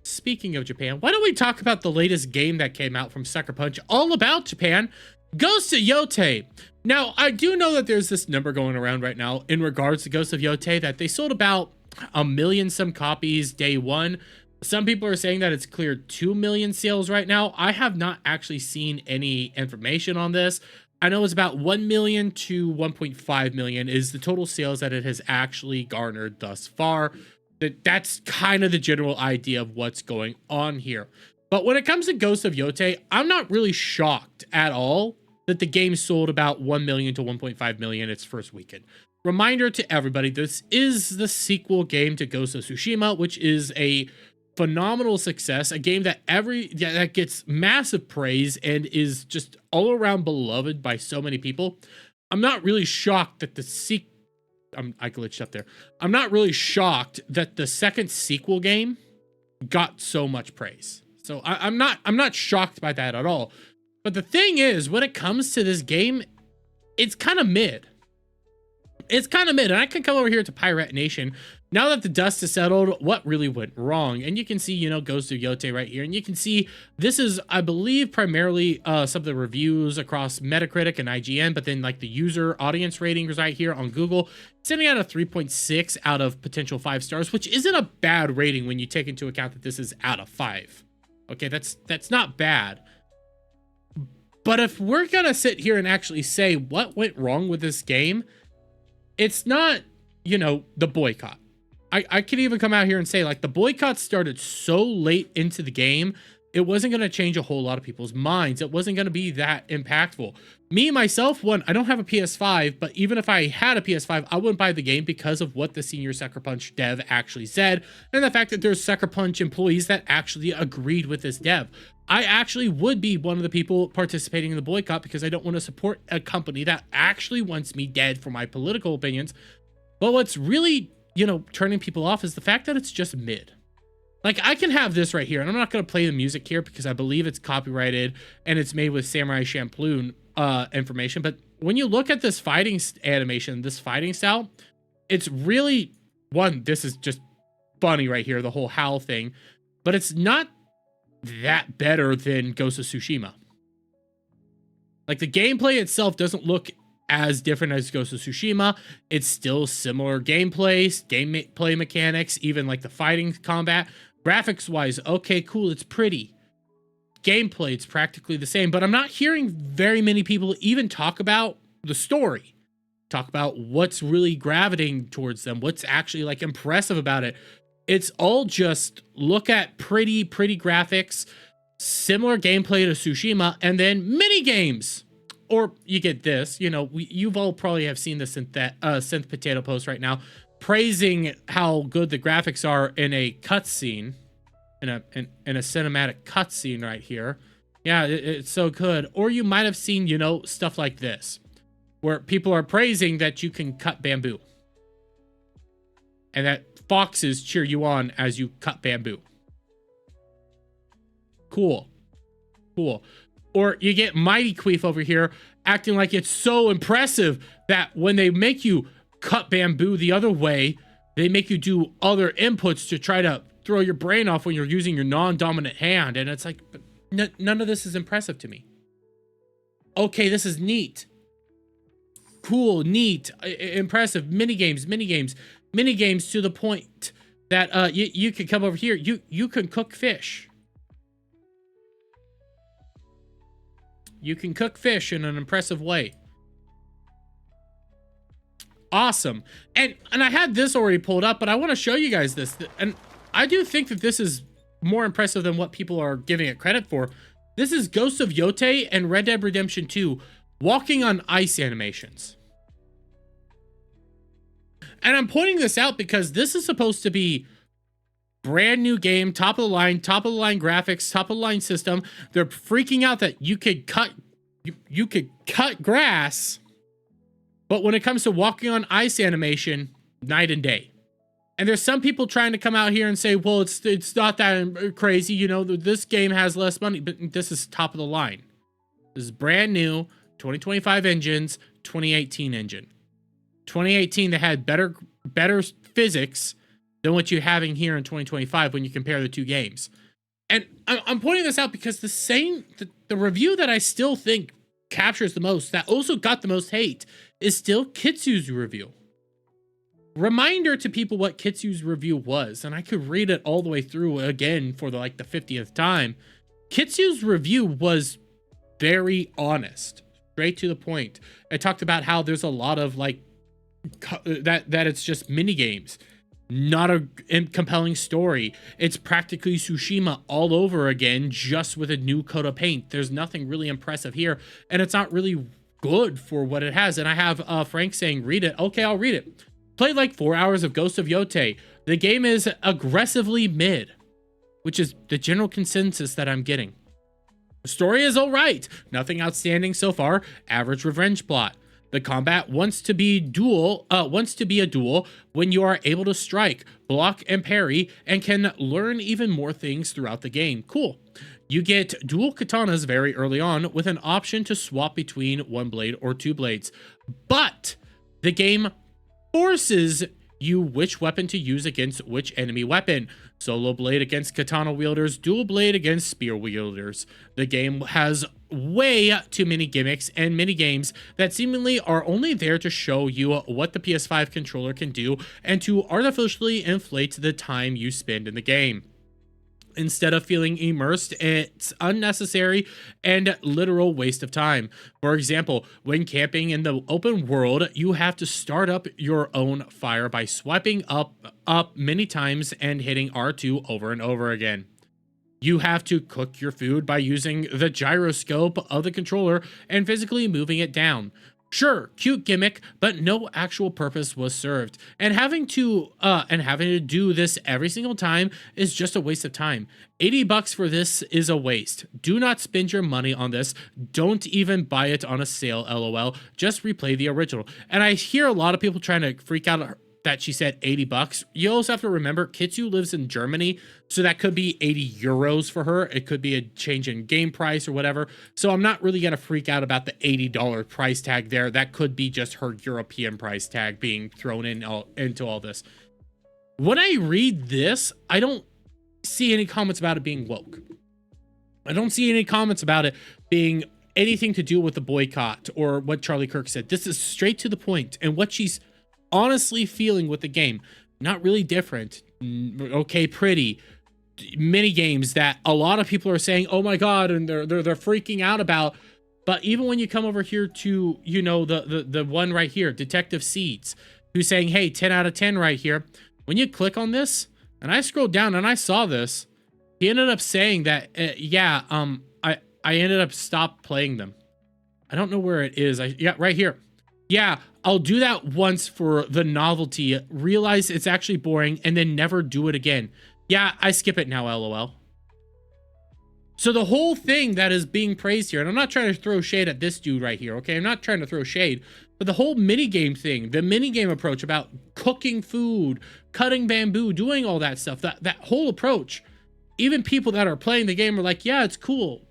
speaking of Japan, why don't we talk about the latest game that came out from Sucker Punch, all about Japan, Ghost of Yotie. Now, I do know that there's this number going around right now in regards to Ghost of Yotie that they sold about 1 million some copies day one. Some people are saying that it's cleared 2 million sales right now. I have not actually seen any information on this. I know it's about 1 million to 1.5 million is the total sales that it has actually garnered thus far. That's kind of the general idea of what's going on here. But when it comes to Ghost of Yotie, I'm not really shocked at all that the game sold about 1 million to 1.5 million its first weekend. Reminder to everybody, this is the sequel game to Ghost of Tsushima, which is a phenomenal success, a game that that gets massive praise and is just all around beloved by so many people. I'm not really shocked that the I glitched up there. I'm not really shocked that the second sequel game got so much praise. So I'm not shocked by that at all. But the thing is, when it comes to this game, it's kind of mid. It's kind of mid, and I can come over here to Pirate Nation. Now that the dust has settled, what really went wrong? And you can see, you know, Ghost of Yotie right here. And you can see this is, I believe, primarily some of the reviews across Metacritic and IGN, but then like the user audience ratings right here on Google, sitting at a 3.6 out of potential 5 stars, which isn't a bad rating when you take into account that this is out of 5. Okay, that's not bad. But if we're gonna sit here and actually say what went wrong with this game, it's not, you know, the boycott. I could even come out here and say, like, the boycott started so late into the game, it wasn't going to change a whole lot of people's minds. It wasn't going to be that impactful. Me, myself, one, I don't have a PS5, but even if I had a PS5, I wouldn't buy the game because of what the senior Sucker Punch dev actually said, and the fact that there's Sucker Punch employees that actually agreed with this dev. I actually would be one of the people participating in the boycott because I don't want to support a company that actually wants me dead for my political opinions. But what's really, you know, turning people off is the fact that it's just mid. Like, I can have this right here, and I'm not going to play the music here because I believe it's copyrighted and it's made with Samurai Champloo information. But when you look at this fighting animation, this fighting style, it's really, one, this is just funny right here, the whole howl thing. But it's not that better than Ghost of Tsushima. Like, the gameplay itself doesn't look as different as Ghost of Tsushima. It's still similar gameplay mechanics, even like the fighting combat. Graphics wise, okay, cool, it's pretty. Gameplay, it's practically the same, but I'm not hearing very many people even talk about the story. Talk about what's really gravitating towards them, what's actually like impressive about it. It's all just look at pretty graphics, similar gameplay to Tsushima, and then mini games. Or you get this, you know, you've all probably have seen the synth potato post right now, praising how good the graphics are in a cutscene, in a cinematic cutscene right here. Yeah, it's so good. Or you might have seen, you know, stuff like this, where people are praising that you can cut bamboo, and that foxes cheer you on as you cut bamboo. Cool. Or you get Mighty Queef over here acting like it's so impressive that when they make you cut bamboo the other way, they make you do other inputs to try to throw your brain off when you're using your non-dominant hand. And it's like, none of this is impressive to me. Okay, this is neat. Cool, neat, impressive. Minigames to the point that you can come over here. You can cook fish. You can cook fish in an impressive way. Awesome. And I had this already pulled up, but I want to show you guys this. And I do think that this is more impressive than what people are giving it credit for. This is Ghost of Yotie and Red Dead Redemption 2 walking on ice animations. And I'm pointing this out because this is supposed to be brand new game, top of the line graphics, top of the line system. They're freaking out that you could cut grass, but when it comes to walking on ice animation, night and day. And there's some people trying to come out here and say, well, it's not that crazy, you know, this game has less money, but this is top of the line. This is brand new, 2025 engines, 2018 engine. 2018 they had better physics, than what you're having here in 2025 when you compare the two games. And I'm pointing this out because the review that I still think captures the most, that also got the most hate, is still Kitsu's review. Reminder to people what Kitsu's review was, and I could read it all the way through again for the 50th time. Kitsu's review was very honest, straight to the point. It talked about how there's a lot of that it's just mini games, not a compelling story. It's practically Tsushima all over again, just with a new coat of paint. There's nothing really impressive here, and it's not really good for what it has. And I have Frank saying, read it. Okay, I'll read it. Played like 4 hours of Ghost of Yotie. The game is aggressively mid, which is the general consensus that I'm getting. The story is alright. Nothing outstanding so far. Average revenge plot. The combat wants to be a duel when you are able to strike, block, and parry, and can learn even more things throughout the game. Cool. You get dual katanas very early on with an option to swap between one blade or two blades. But the game forces you which weapon to use against which enemy weapon. Solo blade against katana wielders, dual blade against spear wielders. The game has way too many gimmicks and mini games that seemingly are only there to show you what the PS5 controller can do and to artificially inflate the time you spend in the game. Instead of feeling immersed, it's unnecessary and literal waste of time. For example, when camping in the open world, you have to start up your own fire by swiping up many times and hitting R2 over and over again. You have to cook your food by using the gyroscope of the controller and physically moving it down. Sure, cute gimmick, but no actual purpose was served. And having to do this every single time is just a waste of time. $80 for this is a waste. Do not spend your money on this. Don't even buy it on a sale, LOL. Just replay the original. And I hear a lot of people trying to freak out that she said $80. You also have to remember Kitsu lives in Germany, so that could be 80 euros for her. It could be a change in game price or whatever. So I'm not really going to freak out about the $80 price tag there. That could be just her European price tag being thrown into all this. When I read this, I don't see any comments about it being woke. I don't see any comments about it being anything to do with the boycott or what Charlie Kirk said. This is straight to the point, and what she's honestly feeling with the game. Not really different. Okay, pretty mini games that a lot of people are saying, oh my god, and they're freaking out about. But even when you come over here to, you know, the one right here, Detective Seeds, who's saying, hey, 10 out of 10 right here. When you click on this, and I scrolled down and I saw this, he ended up saying that I ended up stop playing them. I don't know where it is. Yeah, right here. Yeah, I'll do that once for the novelty, realize it's actually boring, and then never do it again. Yeah, I skip it now, LOL. So the whole thing that is being praised here, and I'm not trying to throw shade at this dude right here, okay? I'm not trying to throw shade, but the whole minigame thing, the minigame approach about cooking food, cutting bamboo, doing all that stuff, that whole approach, even people that are playing the game are like, yeah, it's cool.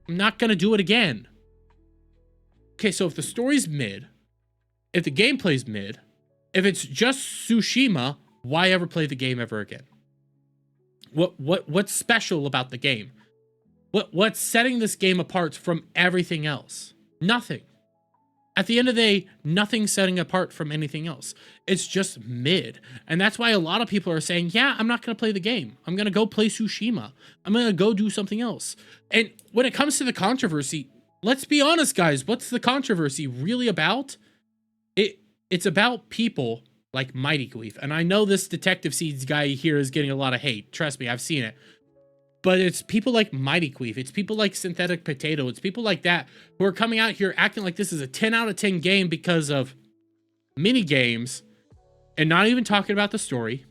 I'm not going to do it again. Okay, so if the story's mid, if the gameplay's mid, if it's just Tsushima, why ever play the game ever again? What's special about the game? What's setting this game apart from everything else? Nothing. At the end of the day, nothing's setting apart from anything else. It's just mid. And that's why a lot of people are saying, yeah, I'm not going to play the game. I'm going to go play Tsushima. I'm going to go do something else. And when it comes to the controversy, let's be honest, guys. What's the controversy really about? It's about people like Mighty Queef. And I know this Detective Seeds guy here is getting a lot of hate. Trust me, I've seen it. But it's people like Mighty Queef. It's people like Synthetic Potato. It's people like that who are coming out here acting like this is a 10 out of 10 game because of mini games and not even talking about the story.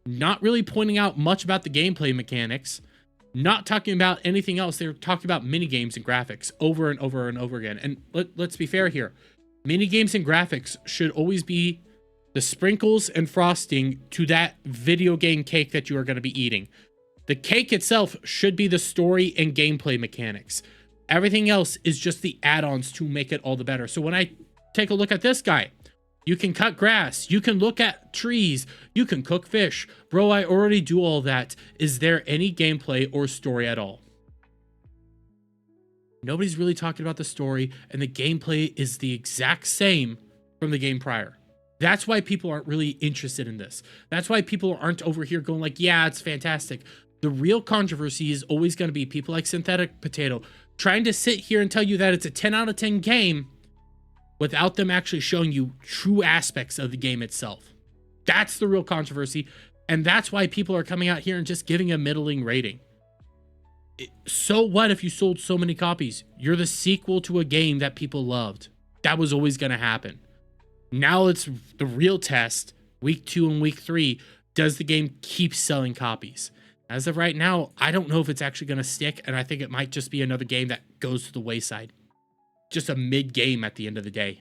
Not really pointing out much about the gameplay mechanics. Not talking about anything else. They're talking about mini games and graphics over and over and over again. And let's be fair here. Mini games and graphics should always be the sprinkles and frosting to that video game cake that you are going to be eating. The cake itself should be the story and gameplay mechanics. Everything else is just the add-ons to make it all the better. So when I take a look at this guy, You can cut grass. You can look at trees. You can cook fish. Bro, I already do all that. Is there any gameplay or story at all? Nobody's really talking about the story, and the gameplay is the exact same from the game prior. That's why people aren't really interested in this. That's why people aren't over here going like, yeah, it's fantastic. The real controversy is always going to be people like Synthetic Potato trying to sit here and tell you that it's a 10 out of 10 game without them actually showing you true aspects of the game itself. That's the real controversy, and that's why people are coming out here and just giving a middling rating. So what if you sold so many copies? You're the sequel to a game that people loved. That was always going to happen. Now it's the real test, week 2 and week 3. Does the game keep selling copies? As of right now, I don't know if it's actually going to stick, and I think it might just be another game that goes to the wayside. Just a mid game at the end of the day.